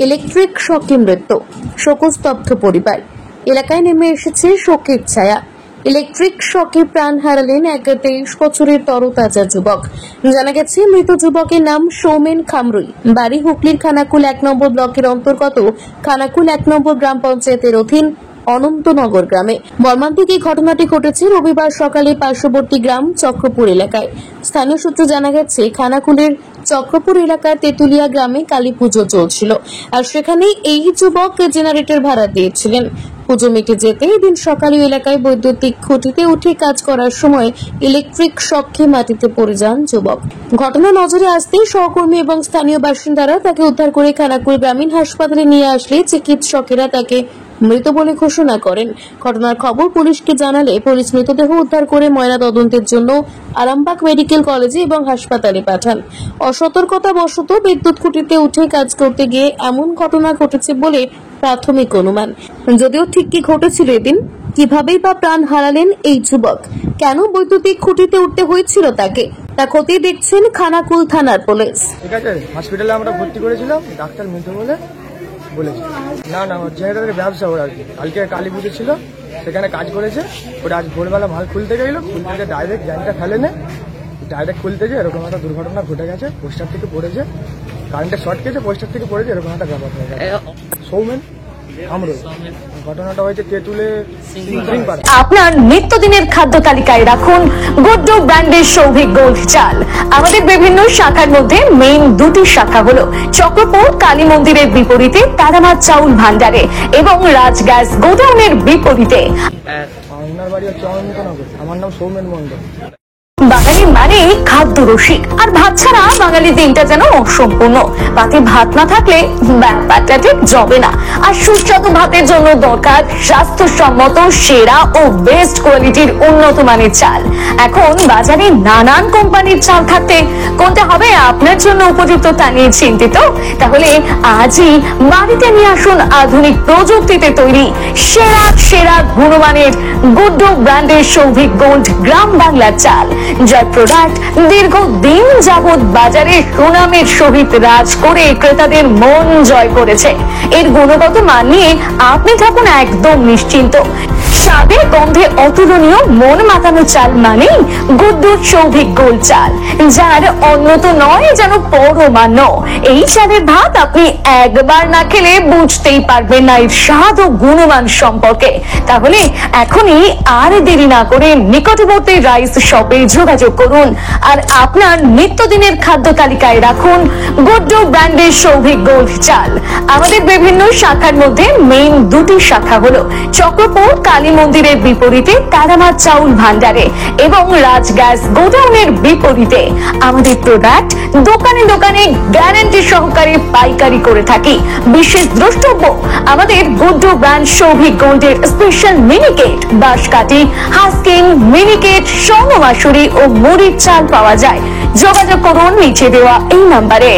Electric শকে মৃত্যু, শোকস্তব্ধ পরিবার। এলাকায় নেমে এসেছে শোকের ছায়া। ইলেকট্রিক শকে প্রাণ হারালেন এক 23 বছরের তরতাজা যুবক। জানা গেছে মৃত যুবকের নাম সৌমেন খামরুই, বাড়ি হুগলির খানাকুল 1 নম্বর ব্লকের অন্তর্গত খানাকুল 1 নম্বর গ্রাম পঞ্চায়েতের অধীন অনন্তনগর গ্রামে। মর্মান্তিক এই ঘটনাটি ঘটেছে রবিবার সকালে পার্শ্ববর্তী গ্রাম চক্রপুর এলাকায়। স্থানীয় সূত্রে জানা গেছে খানাকুলের চক্রপুর এলাকার তেতুলিয়া গ্রামে কালী পুজো চলছিল, আর সেখানে এই যুবক জেনারেটর ভাড়া দিয়েছিলেন। পুজো মিটে যেতে এদিন সকালে এলাকায় বৈদ্যুতিক খুঁটিতে উঠে কাজ করার সময় ইলেকট্রিক শকে মাটিতে পড়ে যান যুবক। ঘটনা নজরে আসতেই সহকর্মী এবং স্থানীয় বাসিন্দারা তাকে উদ্ধার করে খানাকুল গ্রামীণ হাসপাতালে নিয়ে আসলে চিকিৎসকেরা তাকে মৃত বলে ঘোষণা করেন। ঘটনার খবর পুলিশকে জানালে পুলিশ মৃতদেহ উদ্ধার করে ময়না তদন্তের জন্য আরামবাগ মেডিকেল কলেজে এবং হাসপাতালে পাঠান। অসতর্কতাবশত বিদ্যুৎ খুঁটিতে উঠে কাজ করতে গিয়ে এমন ঘটনা ঘটেছে বলে প্রাথমিক অনুমান। যদিও ঠিক কি ঘটেছিল এদিন, কিভাবেই বা প্রাণ হারালেন এই যুবক, কেন বৈদ্যুতিক খুঁটিতে উঠতে হয়েছিল তাকে, তা খতিয়ে দেখছেন খানাকুল থানার পুলিশ। ঠিক আছে, হসপিটালে আমরা ভর্তি করেছিলাম, ডাক্তার মৃত বলে বলেছে। না জেনারেটরের ব্যবসা ওর আর কি। কালকে কালী পুজো ছিল, সেখানে কাজ করেছে। ওটা আজ ভোরবেলা মাল খুলতে গেল, খুলতে ডাইরেক্ট জানটা ফেলে নে, ডাইরেক্ট খুলতে গিয়ে এরকম একটা দুর্ঘটনা ঘটে গেছে। পোস্টার থেকে পড়েছে, কারেন্টের শর্ট খেয়েছে, পোস্টার থেকে পড়েছে, এরকম একটা ব্যাপার হয়ে গেছে। সৌমেন খামরুই, ঘটনাটা হয়েছে তেঁতুলে সিংপাড়া। আপনার নিত্যদিনের খাদ্য তালিকায় রাখুন গুড্ডু ব্র্যান্ডের সৌভিক গোল্ড চাল। আমাদের বিভিন্ন শাখার মধ্যে মেইন দুটি শাখা হলো চক্রপুর কালী মন্দিরের বিপরীতে তারামার চাউল ভান্ডারে এবং রাজ গ্যাস গোডাউনের বিপরীতে। আমার বাড়ি হচ্ছে অনন্তনগর, আমার নাম সৌমেন মন্ডল। বাঙালি মানে খাদ্য রসিক, আর ভাত ছাড়া বাঙালি দিনটা যেন অসম্পূর্ণ। পাতে ভাত না থাকলে ব্যাপারটা ঠিক জবে না। আর সুস্বাদু ভাতের জন্য দরকার স্বাস্থ্যসম্মত সেরা ও বেস্ট কোয়ালিটির উন্নত মানের চাল। এখন বাজারে নানান কোম্পানির চাল থাকতে কোনটা হবে আপনার জন্য উপযুক্ত তা নিয়ে চিন্তিত? তাহলে আজই বাড়িতে নিয়ে আসুন আধুনিক প্রযুক্তিতে তৈরি সেরা গুণমানের গুড্ডু ব্র্যান্ডের সৌভিক গোল্ড গ্রাম বাংলার চাল, যার প্রোডাক্ট দীর্ঘদিন যাবৎ বাজারে সুনামের সহিত রাজ করে ক্রেতাদের মন জয় করেছে। এর গুণগত মান নিয়ে আপনি থাকুন একদম নিশ্চিন্ত। স্বাদে গন্ধে অতুলনীয় মন মাতানো চাল মানেই গুড্ডু সৌভিক গোল্ড চাল, যার অন্যত নয় যেন পরমান্ন। এই চালের ভাত আপনি একবার না খেলে বুঝতেই পারবেন না এর স্বাদ ও গুণমান সম্পর্কে। তাহলে এখনই আর দেরি না করে নিকটবর্তী রাইস শপে যোগাযোগ করুন আর আপনার নিত্যদিনের খাদ্য তালিকায় রাখুন গুড্ডু ব্র্যান্ডের সৌভিক গোল্ড চাল। আমাদের বিভিন্ন শাখার মধ্যে মেইন দুটি শাখা হলো চক্রপুর কালী মন্দিরের বিপরীতে তারামার চাউল ভান্ডারে এবং রাজ গ্যাস গোডাউনের বিপরীতে। আমাদের প্রোডাক্ট দোকানে দোকানে গ্যারান্টি সহকারে পাইকারি করে থাকি। বিশেষ দ্রষ্টব্য, আমাদের গুড্ডু ব্র্যান্ড সৌভিক গোল্ডের স্পেশাল মিনিকেট, বাঁশকাঠি, হাস্কিং, মিনিকেট, স্বর্ণ মাসুরি ও মুড়ির চাল পাওয়া যায়। যোগাযোগ করুন নিচে দেওয়া এই নাম্বারে।